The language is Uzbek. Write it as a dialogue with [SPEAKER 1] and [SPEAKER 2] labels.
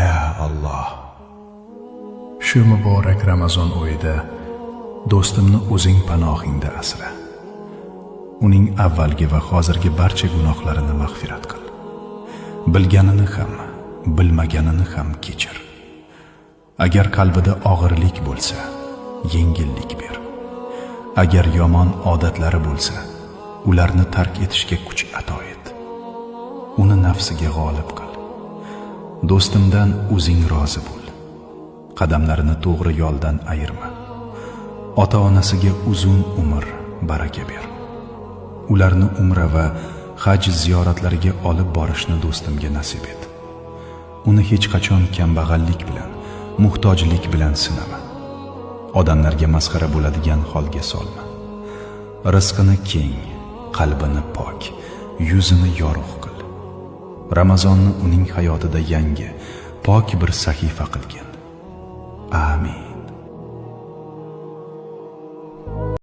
[SPEAKER 1] Ya Alloh, shu muborak Ramazon oyida do'stimni o'zing panohingda asra. Uning avvalgi va hozirgi barcha gunohlarini mag'firat qil. Bilganini ham, bilmaganini ham kechir. Agar qalbida og'irlik bo'lsa, yengillik ber. Agar yomon odatlari bo'lsa, ularni tark etishga kuch ato et. Uni nafsiga g'olib qil. Do'stimdan o'zing rozi bo'l. Qadamlarini to'g'ri yo'ldan ayirma. Ota-onasiga uzun umr, baraka ber. Ularni umra va haj ziyoratlariga olib borishni do'stimga nasib et. Uni hech qachon kambag'allik bilan, muhtojlik bilan sinama. Odamlarga masxara bo'ladigan holga solma. Rizqini keng, qalbini pok, yuzini yorug' qil. Ramazonni uning hayotida yangi, pok bir sahifa qilgin. Amin.